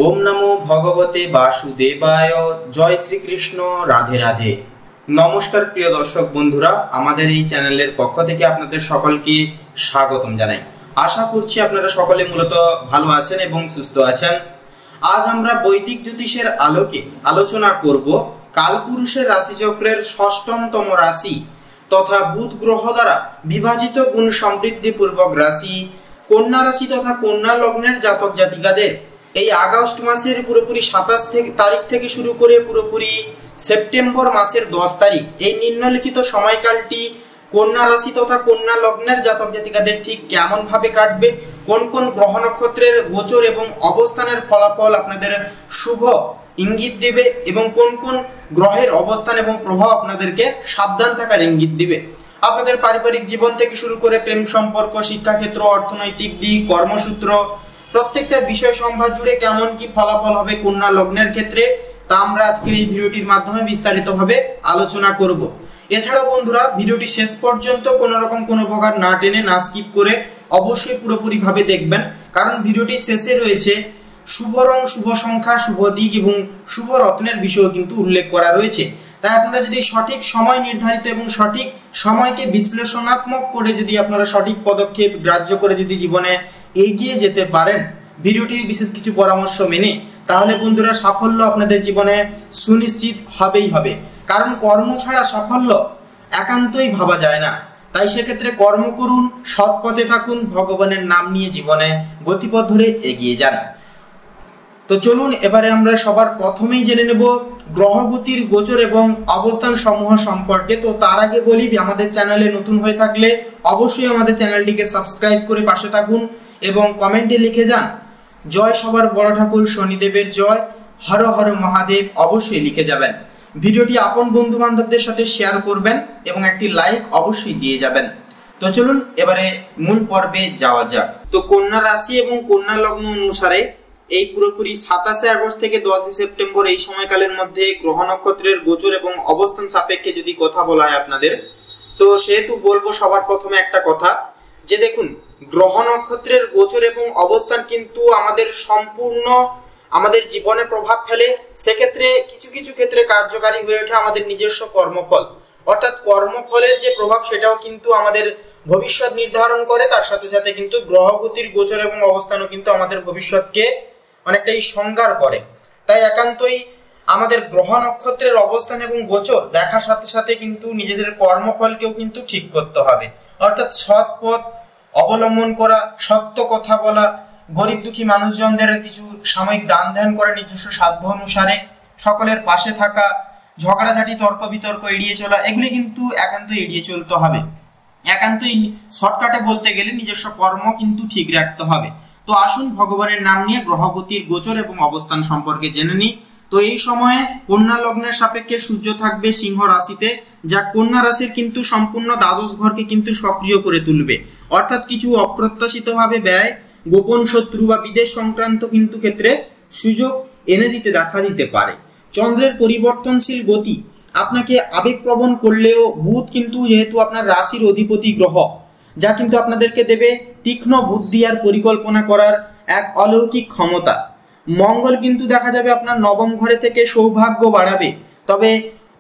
ओम नमो भगवते वासुदेवाय। जय श्रीकृष्ण। राधे राधे। नमस्कार प्रिय दर्शक बंधुरा, आमादेर এই চ্যানেলের পক্ষ থেকে আপনাদের সকলকে স্বাগতম জানাই। আশা করছি আপনারা সকলে মূলত ভালো আছেন এবং সুস্থ আছেন। আজ আমরা বৈদিক জ্যোতিষের আলোকে আলোচনা করব কালপুরুষের রাশিচক্রের ষষ্ঠমতম রাশি তথা বুধ গ্রহ দ্বারা বিভাজিত গুণ সমৃদ্ধিপূর্বক রাশি কন্যা রাশি তথা কন্যা লগ্নের জাতক জাতিকাদের এই আগস্ট মাসের পুরোপুরি 27 তারিখ থেকে শুরু করে পুরোপুরি সেপ্টেম্বর মাসের 10 তারিখ এই নিম্নলিখিত সময়কালটি কন্যা রাশি তথা কন্যা লগ্নের জাতক জাতিকাদের ঠিক কেমন ভাবে কাটবে, কোন কোন গ্রহ নক্ষত্রের গোচর এবং অবস্থানের ফলাফল আপনাদের শুভ ইঙ্গিত দিবে এবং কোন কোন গ্রহের অবস্থান এবং প্রভাব আপনাদেরকে সাবধান থাকার ইঙ্গিত দিবে। আপনাদের পারিবারিক জীবন থেকে শুরু করে প্রেম সম্পর্ক, শিক্ষাক্ষেত্র, অর্থনৈতিক দিক, কর্মসূত্র প্রত্যেকটা বিষয় সম্ভার জুড়ে কেমন কি ফলাফল হবে কন্যা লগ্নের ক্ষেত্রে তা আমরা আজকের এই ভিডিওটির মাধ্যমে বিস্তারিতভাবে আলোচনা করব। এছাড়াও বন্ধুরা, ভিডিওটি শেষ পর্যন্ত কোনো রকম কোনো প্রকার না টেনে না স্কিপ করে অবশ্যই পুরোপুরি ভাবে দেখবেন, কারণ ভিডিওটি শেষে রয়েছে শুভ রং, শুভ সংখ্যা, শুভ দিক এবং শুভ রত্নের বিষয় কিন্তু উল্লেখ করা রয়েছে। তাই আপনারা যদি সঠিক সময় নির্ধারিত এবং সঠিক সময়কে বিশ্লেষণাত্মক করে যদি আপনারা সঠিক পদক্ষেপ গ্রাহ্য করে যদি জীবনে এগিয়ে যেতে পারেন ভিডিওটির বিশেষ কিছু পরামর্শ মেনে, তাহলে বন্ধুরা সাফল্য আপনাদের জীবনে সুনিশ্চিত হবেই হবে। কারণ কর্ম ছাড়া সাফল্য একান্তই ভাবা যায় না। তাই সেক্ষেত্রে কর্ম করুন, সৎ পথে থাকুন, ভগবানের নাম নিয়ে জীবনে গতিপথ ধরে এগিয়ে যান। তো চলুন এবারে আমরা সবার প্রথমেই জেনে নেব গ্রহগতির গোচর এবং অবস্থান সমূহ সম্পর্কে। তো তার আগে বলি, আমাদের চ্যানেলে নতুন হয়ে থাকলে অবশ্যই আমাদের চ্যানেলটিকে সাবস্ক্রাইব করে পাশে থাকুন এবং কমেন্টে লিখে যান জয় সবার বড় ঠাকুর শনিদেবের জয়, হর হর মহাদেব অবশ্যই লিখে যাবেন। ভিডিওটি আপন বন্ধু বান্ধবদের সাথে শেয়ার করবেন এবং একটি লাইক অবশ্যই দিয়ে যাবেন। তো চলুন এবারে মূল পর্বে যাওয়া যাক। তো কন্যা রাশি এবং কন্যা লগ্ন অনুসারে এই পুরোপুরি 27 আগস্ট থেকে 10 সেপ্টেম্বর এই সময়কালের মধ্যে গ্রহ নক্ষত্রের গোচর এবং অবস্থান সাপেক্ষে যদি কথা বলা হয় আপনাদের, তো সেহেতু বলবো সবার প্রথমে একটা কথা যে দেখুন, গ্রহ নক্ষত্রের গোচর এবং অবস্থান কিন্তু আমাদের সম্পূর্ণ আমাদের জীবনে প্রভাব ফেলে। সেক্ষেত্রে কিছু কিছু ক্ষেত্রে কার্যকারী হয়ে ওঠে আমাদের নিজস্ব কর্মফল, অর্থাৎ কর্মফলের যে প্রভাব সেটাও কিন্তু আমাদের ভবিষ্যৎ নির্ধারণ করে। তার সাথে সাথে কিন্তু গ্রহগতির গোচর এবং অবস্থানও কিন্তু আমাদের ভবিষ্যৎকে অনেকটাই সংজ্ঞার করে। তাই একান্তই আমাদের গ্রহ নক্ষত্রের অবস্থান এবং গোচর দেখার সাথে সাথে কিন্তু নিজেদের কর্মফলকেও কিন্তু ঠিক করতে হবে। অর্থাৎ সৎ পথ অবলম্বন করা, সত্য কথা বলা, গরিব দুঃখী মানুষজনদের কিছু সাময়িক দান ধ্যান করে নিজস্ব সাধ্য অনুসারে সকলের পাশে থাকা, ঝগড়াঝাটি তর্ক বিতর্ক এড়িয়ে চলা, এগুলি কিন্তু একান্তই এড়িয়ে চলতে হবে। একান্তই শর্টকাটে বলতে গেলে নিজস্ব কর্ম কিন্তু ঠিক রাখতে হবে। তো আসুন ভগবানের নাম নিয়ে গ্রহগতির গোচর এবং অবস্থান সম্পর্কে জেনে নিই। তো এই সময়ে কন্যা লগ্নের সাপেক্ষে সূর্য থাকবে সিংহ রাশিতে, যা কন্যা রাশির কিন্তু সম্পূর্ণ দ্বাদশ ঘরকে কিন্তু সক্রিয় করে তুলবে। অর্থাৎ কিছু অপ্রত্যাশিতভাবে ব্যয়, গোপন শত্রু বা বিদেশ সংক্রান্ত কিন্তু ক্ষেত্রে সুযোগ এনে দেখা দিতে পারে। চন্দ্রের পরিবর্তনশীল গতি আপনাকে আবেগপ্রবণ করলেও বুধ কিন্তু যেহেতু আপনার রাশির অধিপতি গ্রহ, যা কিন্তু আপনাদেরকে দেবে তীক্ষ্ণ বুদ্ধি আর পরিকল্পনা করার এক অলৌকিক ক্ষমতা। মঙ্গল কিন্তু দেখা যাবে আপনার নবম ঘরে থেকে সৌভাগ্য বাড়াবে, তবে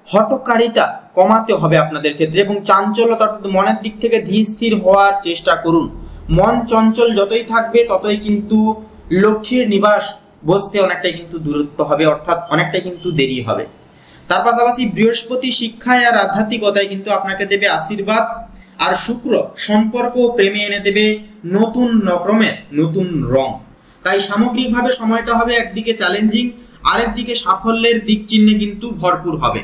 হঠকারিতা কমাতে হবে আপনাদের ক্ষেত্রে এবং চাঞ্চল্যতা অর্থাৎ মনের দিক থেকে ধীর স্থির হওয়ার চেষ্টা করুন। মন চঞ্চল যতই থাকবে ততই কিন্তু লক্ষ্মীর নিবাস বসতে অনেকটাই কিন্তু দূরত্ব হবে, অর্থাৎ অনেকটাই কিন্তু দেরি হবে। তার পাশাপাশি বৃহস্পতি শিক্ষায় আর আধ্যাত্মিকতায় কিন্তু আপনাকে দেবে আশীর্বাদ, আর শুক্র সম্পর্ক ও প্রেমে এনে দেবে নতুন রকমের নতুন রং। তাই সামগ্রিকভাবে সময়টা হবে একদিকে চ্যালেঞ্জিং, আরেকদিকে সাফল্যের দিক চিহ্নে কিন্তু ভরপুর হবে।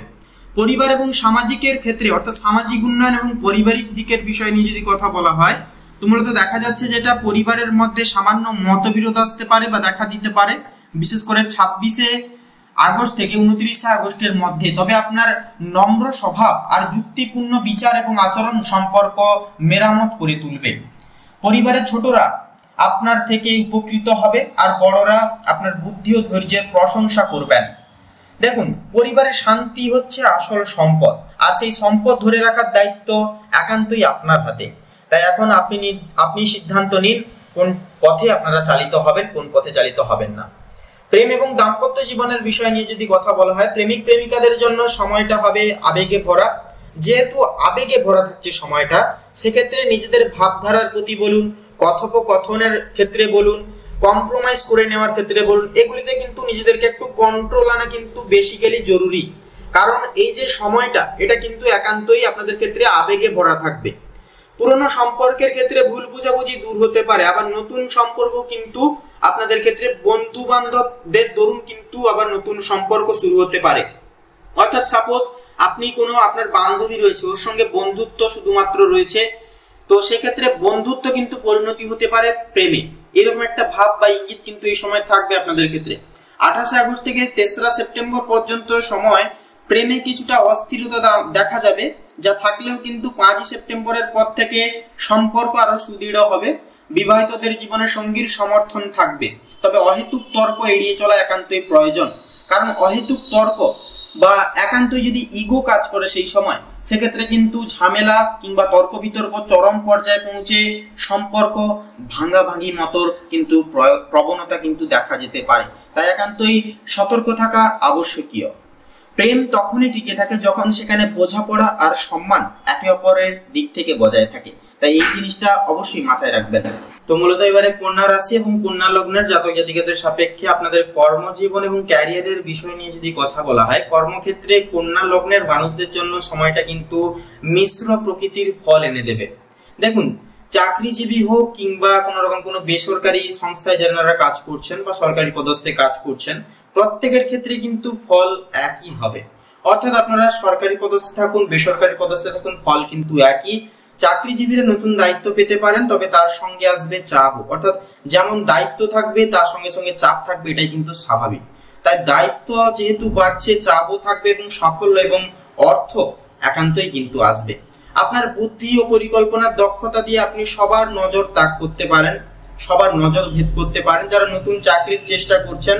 পরিবার এবং সামাজিকের ক্ষেত্রে অর্থাৎ সামাজিক উন্নয়ন এবং পারিবারিক দিকের বিষয় নিয়ে যদি কথা বলা হয়, তো মূলত দেখা যাচ্ছে যেটা পরিবারের মধ্যে সামান্য মতবিরোধ আসতে পারে বা দেখা দিতে পারে, বিশেষ করে 26 আগস্ট থেকে 29 আগস্টের মধ্যে। তবে আপনার নম্র স্বভাব আর যুক্তিপূর্ণ বিচার এবং আচরণ সম্পর্ক মেরামত করে তুলবে। পরিবারের ছোটরা আপনার থেকে উপকৃত হবে আর বড়রা আপনার বুদ্ধি ও ধৈর্যের প্রশংসা করবেন। দেখুন, পরিবারের শান্তি হচ্ছে আসল সম্পদ, আর সেই সম্পদ ধরে রাখার দায়িত্ব একান্তই আপনার হাতে। তাই এখন আপনি সিদ্ধান্ত নিন কোন পথে আপনারা চালিত হবেন, কোন পথে চালিত হবেন না। প্রেম এবং দাম্পত্য জীবনের বিষয় নিয়ে যদি কথা বলা হয়, প্রেমিক প্রেমিকাদের জন্য সময়টা হবে আবেগে ভরা। যেহেতু আবেগে ভরা থাকছে সময়টা, সেক্ষেত্রে নিজেদের ভাবধারার প্রতি বলুন, কথোপকথনের ক্ষেত্রে বলুন, কম্প্রোমাইজ করে নেওয়ার ক্ষেত্রে বলুন, এগুলিতে কিন্তু নিজেদেরকে একটু কন্ট্রোল আনা কিন্তু বেসিক্যালি জরুরি। কারণ এই যে সময়টা, এটা কিন্তু একান্তই আপনাদের ক্ষেত্রে আবেগে ভরা থাকবে। পুরনো সম্পর্কের ক্ষেত্রে ভুল বুঝাবুঝি দূর হতে পারে, আবার নতুন সম্পর্ক কিন্তু আপনাদের ক্ষেত্রে বন্ধু বান্ধবদের দরুন কিন্তু আবার নতুন সম্পর্ক শুরু হতে পারে। অর্থাৎ সাপোজ আপনি কোনো আপনার বান্ধবী রয়েছে, ওর সঙ্গে বন্ধুত্ব শুধুমাত্র রয়েছে, তো সেক্ষেত্রে বন্ধুত্ব কিন্তু পরিণতি হতে পারে প্রেমে, এরকম একটা ভাব বা ইঙ্গিত কিন্তু এই সময় থাকবে আপনাদের ক্ষেত্রে। 28 আগস্ট থেকে 3রা সেপ্টেম্বর পর্যন্ত সময় প্রেমে কিছুটা অস্থিরতা দেখা যাবে, যা থাকলেও কিন্তু 5ই সেপ্টেম্বরের পর থেকে সম্পর্ক আরো সুদৃঢ় হবে। বিবাহিতদের জীবনে সঙ্গীর সমর্থন থাকবে, তবে অহেতুক তর্ক এড়িয়ে চলা একান্তই প্রয়োজন। কারণ অহেতুক তর্ক বা একান্তই যদি ইগো কাজ করে সেই সময়, সেক্ষেত্রে কিন্তু ঝামেলা কিংবা তর্ক বিতর্ক চরম পর্যায়ে পৌঁছে সম্পর্ক ভাঙাভাঙি মতোর কিন্তু প্রবণতা কিন্তু দেখা যেতে পারে। তাই একান্তই সতর্ক থাকা আবশ্যকীয়। প্রেম তখনই টিকে থাকে যখন সেখানে বোঝাপড়া আর সম্মান একে অপরের দিক থেকে বজায় থাকে। তাই এই জিনিসটা অবশ্যই মাথায় রাখবেন। তো মূলত এবারে কন্যা রাশি এবং কন্যা লগ্নের জাতক জাতিকাদের সাপেক্ষে আপনাদের কর্মজীবন এবং ক্যারিয়ারের বিষয় নিয়ে যদি কথা বলা হয়, কর্মক্ষেত্রে কন্যা লগ্নের মানুষদের জন্য সময়টা কিন্তু মিশ্র প্রকৃতির ফল এনে দেবে। দেখুন, চাকরিজীবী হোক কিংবা কোনো রকম কোনো বেসরকারি সংস্থায় যারা কাজ করছেন বা সরকারি পদস্থে কাজ করছেন, প্রত্যেকের ক্ষেত্রে কিন্তু ফল একই হবে। অর্থাৎ আপনারা সরকারি পদস্থে থাকুন, বেসরকারি পদস্থে থাকুন, ফল কিন্তু একই। চাকরিজীবীরা নতুন দায়িত্ব পেতে পারেন, তবে তার সঙ্গে আসবে চাপও। অর্থাৎ যেমন দায়িত্ব থাকবে তার সঙ্গে সঙ্গে চাপ থাকবে, এটাই কিন্তু স্বাভাবিক। তাই দায়িত্ব যেহেতু বাড়ছে, চাপও থাকবে এবং সাফল্য এবং অর্থ একান্তই কিন্তু আসবে। আপনার বুদ্ধি ও পরিকল্পনার দক্ষতা দিয়ে আপনি সবার নজর তাক করতে পারেন, সবার নজর ভেদ করতে পারেন। যারা নতুন চাকরির চেষ্টা করছেন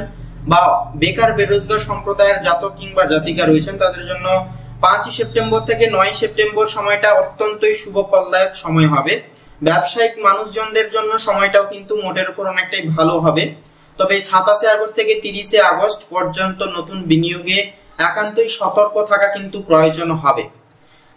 বা বেকার বেরোজগার সম্প্রদায়ের জাতক কিংবা জাতিকা রয়েছেন, তাদের জন্য 5ই সেপ্টেম্বর থেকে 9ই সেপ্টেম্বর সময়টা অত্যন্তই শুভ ফলদায়ক সময় হবে। ব্যবসায়িক মানুষজনদের জন্য সময়টাও কিন্তু মোটের উপর অনেকটাই ভালো হবে। তবে 27 আগস্ট থেকে 30 আগস্ট পর্যন্ত নতুন বিনিয়োগে একান্তই সতর্ক থাকা কিন্তু প্রয়োজন হবে।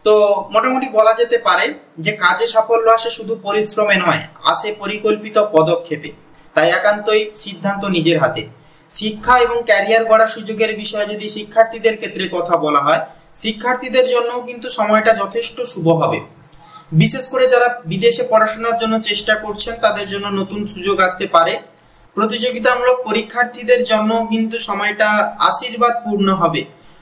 তো মোটামুটি বলা যেতে পারে যে কাজে সাফল্য আসে শুধু পরিশ্রমে নয়, আসে পরিকল্পিত পদক্ষেপে। তাই একান্তই সিদ্ধান্ত নিজের হাতে। শিক্ষা এবং ক্যারিয়ার গড়ার সুযোগের বিষয়ে যদি শিক্ষার্থীদের ক্ষেত্রে কথা বলা হয়, শিক্ষার্থীদের জন্য কিন্তু সময়টা যথেষ্ট শুভ হবে। বিশেষ করে যারা বিদেশে পড়াশোনার জন্য চেষ্টা করছেন, তাদের জন্য নতুন সুযোগ আসতে পারে। প্রতিযোগিতামূলক পরীক্ষার্থীদের জন্য কিন্তু সময়টা আশীর্বাদ পূর্ণ হবে।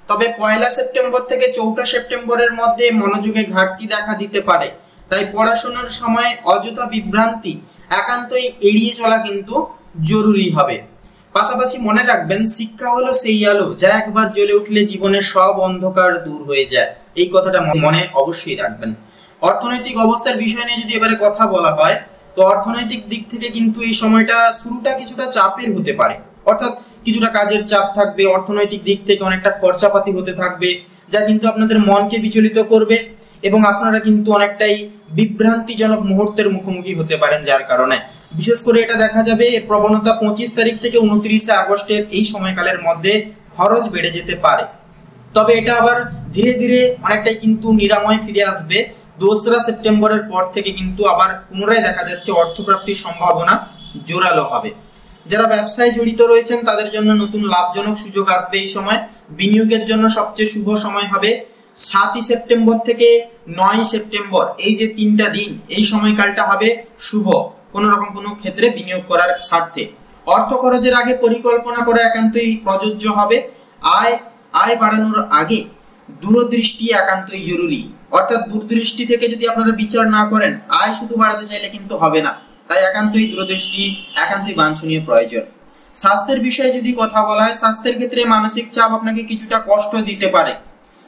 তবে 1 সেপ্টেম্বর থেকে 4 সেপ্টেম্বরের মধ্যে মনোযোগে ঘাটতি দেখা দিতে পারে। তাই পড়াশোনার সময় অযথা বিভ্রান্তি একান্তই এড়িয়ে চলা কিন্তু জরুরি হবে। পাশাপাশি মনে রাখবেন, শিক্ষা হলো সেই আলো যা একবার জ্বলে উঠলে জীবনের সব অন্ধকার দূর হয়ে যায়। এই কথাটা মনে অবশ্যই রাখবেন। অর্থনৈতিক অবস্থার বিষয় নিয়ে যদি এবারে কথা বলা হয়, তো অর্থনৈতিক দিক থেকে কিন্তু এই সময়টা শুরুটা কিছুটা চাপের হতে পারে। অর্থাৎ কিছুটা কাজের চাপ থাকবে, অর্থনৈতিক দিক থেকে অনেকটা খরচাপাতি হতে থাকবে, যা কিন্তু আপনাদের মনকে বিচলিত করবে এবং আপনারা কিন্তু অনেকটাই বিভ্রান্তিজনক মুহূর্তের মুখোমুখি হতে পারেন। যার কারণে বিশেষ করে এটা দেখা যাবে এর প্রবণতা 25 তারিখ থেকে 29 আগস্টের এই সময়কালের মধ্যে খরচ বেড়ে যেতে পারে। তবে এটা আবার ধীরে ধীরে অনেকটাই কিন্তু নিরাময় ফিরে আসবে। 2রা সেপ্টেম্বরের পর থেকে কিন্তু আবার পুনরায় দেখা যাচ্ছে অর্থপ্রাপ্তির সম্ভাবনা জোরালো হবে। যারা ব্যবসায় জড়িত রয়েছেন, তাদের জন্য নতুন লাভজনক সুযোগ আসবে। এই সময় বিনিয়োগের জন্য সবচেয়ে শুভ সময় হবে 7ই সেপ্টেম্বর থেকে 9ই সেপ্টেম্বর। এই যে 3টা দিন, এই সময়কালটা হবে শুভ কোন রকম কোনো ক্ষেত্রে বিনিয়োগ করার স্বার্থে। অর্থ খরচের আগে পরিকল্পনা করা একান্তই প্রযোজ্য হবে। আয় বাড়ানোর আগে দূরদৃষ্টি একান্তই জরুরি। অর্থাৎ দূরদৃষ্টি থেকে যদি আপনারা বিচার না করেন, আয় শুধু বাড়াতে চাইলে কিন্তু হবে না। তাই একান্তই দূরদৃষ্টি একান্তই বাঞ্ছনীয় প্রয়োজন। স্বাস্থ্যের বিষয়ে যদি কথা বলা হয়, স্বাস্থ্যের ক্ষেত্রে মানসিক চাপ আপনাকে কিছুটা কষ্ট দিতে পারে।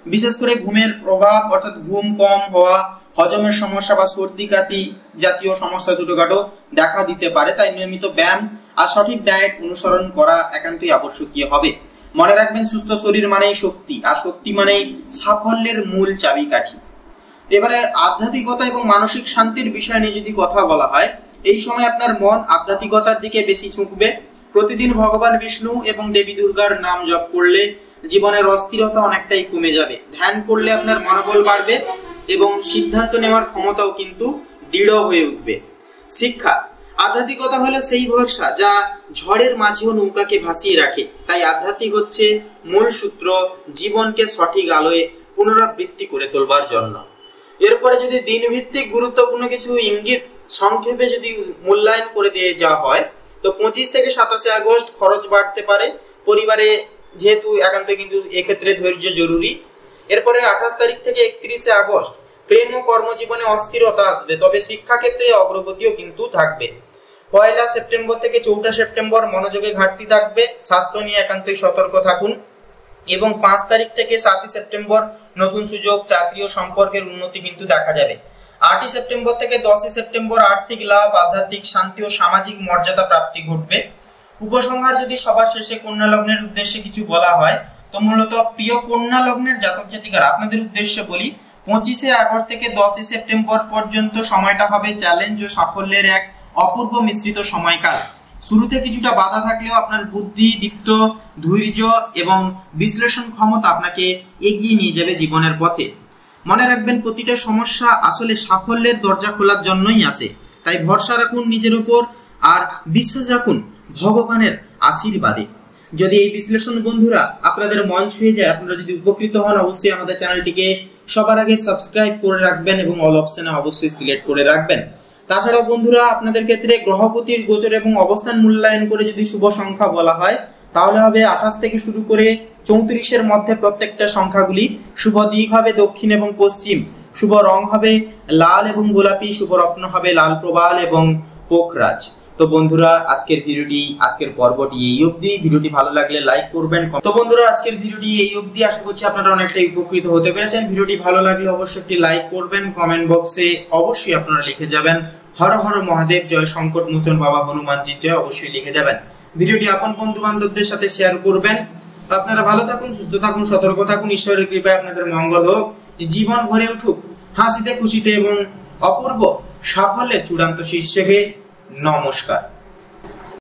বিশেষ করে ঘুমের প্রভাব, অর্থাৎ ঘুম কম হওয়া, হজমের সমস্যা বা সর্দি কাশি জাতীয় সমস্যা ছোটখাটো দেখা দিতে পারে। তাই নিয়মিত ব্যায়াম আর সঠিক ডায়েট অনুসরণ করা একান্তই আবশ্যকীয় হবে। মনে রাখবেন, সুস্থ শরীর মানেই শক্তি, আর শক্তি মানেই সাফল্যের মূল চাবিকাঠি। এবারে আধ্যাত্মিকতা এবং মানসিক শান্তির বিষয় নিয়ে যদি কথা বলা হয়, এই সময় আপনার মন আধ্যাত্মিকতার দিকে বেশি ঝুঁকবে। প্রতিদিন ভগবান বিষ্ণু এবং দেবী দুর্গার নাম জপ করলে জীবনের অস্থিরতা অনেকটাই কমে যাবে। ধ্যান করলে আপনার মনোবল বাড়বে এবং সিদ্ধান্ত নেওয়ার ক্ষমতাও কিন্তু দৃঢ় হয়ে উঠবে। শিক্ষা, আধ্যাত্মিকতা হলো সেই ভরসা যা ঝড়ের মাঝেও নৌকাকে ভাসিয়ে রাখে। তাই আধ্যাত্মিক হচ্ছে মূল সূত্র জীবনকে সঠিক আলোয় পুনরাবৃত্তি করে তোলবার জন্য। এরপরে যদি দিনভিত্তিক গুরুত্বপূর্ণ কিছু ইঙ্গিত সংক্ষেপে যদি মূল্যায়ন করে দিয়ে যাওয়া হয়, তো 25 থেকে 27 আগস্ট খরচ বাড়তে পারে পরিবারে, যেহেতু একান্ত কিন্তু এক্ষেত্রে ধৈর্য জরুরি। এরপরে 28 তারিখ থেকে 31 আগস্ট প্রেম ও কর্মজীবনে অস্থিরতা আসবে, তবে শিক্ষাক্ষেত্রে অগ্রগতিও কিন্তু থাকবে। 1 সেপ্টেম্বর থেকে 4 সেপ্টেম্বর মনোযোগে ঘাটতি থাকবে, স্বাস্থ্য নিয়ে একান্তই সতর্ক থাকুন। এবং 5 তারিখ থেকে 7 সেপ্টেম্বর নতুন সুযোগ, চাকরি ও সম্পর্কের উন্নতি কিন্তু দেখা যাবে। 8 সেপ্টেম্বর থেকে 10 সেপ্টেম্বর আর্থিক লাভ, আধ্যাত্মিক শান্তি ও সামাজিক মর্যাদা প্রাপ্তি ঘটবে। উপসংহার যদি সবার শেষে কন্যা লগ্নের উদ্দেশ্যে কিছু বলা হয়, তো মূলত প্রিয় কন্যা লগ্নের জাতক জাতিকারা আপনাদের উদ্দেশ্যে বলি, 25 আগস্ট থেকে 10 সেপ্টেম্বর পর্যন্ত সময়টা হবে চ্যালেঞ্জ ও সাফল্যের এক অপূর্ব মিশ্রিত সময়কাল। শুরুতে কিছুটা বাধা থাকলেও আপনার বুদ্ধি, দীপ্ত ধৈর্য এবং বিশ্লেষণ ক্ষমতা আপনাকে এগিয়ে নিয়ে যাবে জীবনের পথে। মনে রাখবেন, প্রতিটা সমস্যা আসলে সাফল্যের দরজা খোলার জন্যই আসে। তাই ভরসা রাখুন নিজের উপর আর বিশ্বাস রাখুন ভগবানের আশীর্বাদে। যদি এই বিশ্লেষণ বন্ধুরা আপনাদের মন ছুঁয়ে যায়, আপনারা যদি উপকৃত হন, অবশ্যই আমাদের চ্যানেলটিকে সবার আগে সাবস্ক্রাইব করে রাখবেন এবং অল অপশনে অবশ্যই সিলেক্ট করে রাখবেন। তাছাড়াও বন্ধুরা, আপনাদের ক্ষেত্রে গ্রহগতির গোচর এবং অবস্থান মূল্যায়ন করে যদি শুভ সংখ্যা বলা হয়, তাহলে হবে 28 থেকে শুরু করে 34-এর মধ্যে প্রত্যেকটা সংখ্যাগুলি। শুভ দিক হবে দক্ষিণ এবং পশ্চিম, শুভ রং হবে লাল এবং গোলাপি, শুভ রত্ন হবে লাল প্রবাল এবং পোখরাজ। তো বন্ধুরা, আজকের পর্বটি এই অবধি। ভিডিওটি ভালো লাগলে লাইক করবেন। তো বন্ধুরা, আজকের ভিডিওটি এই অবধি। আশা করছি আপনারা অনেকটাই উপকৃত হতে পেরেছেন। ভিডিওটি ভালো লাগলে অবশ্যই একটি লাইক করবেন। কমেন্ট বক্সে অবশ্যই আপনারা লিখে যাবেন হর হর মহাদেব জয়, সংকট মোচন বাবা হনুমানজির জয়, অবশ্যই লিখে যাবেন। ভিডিওটি আপন বন্ধু বান্ধবদের সাথে শেয়ার করবেন। তো আপনারা ভালো থাকুন, সুস্থ থাকুন, সতর্ক থাকুন। ঈশ্বরের কৃপায় আপনাদের মঙ্গল হোক, জীবন ভরে উঠুক হাসিতে খুশিতে এবং অপূর্ব সাফল্যের চূড়ান্ত শীর্ষে। নমস্কার।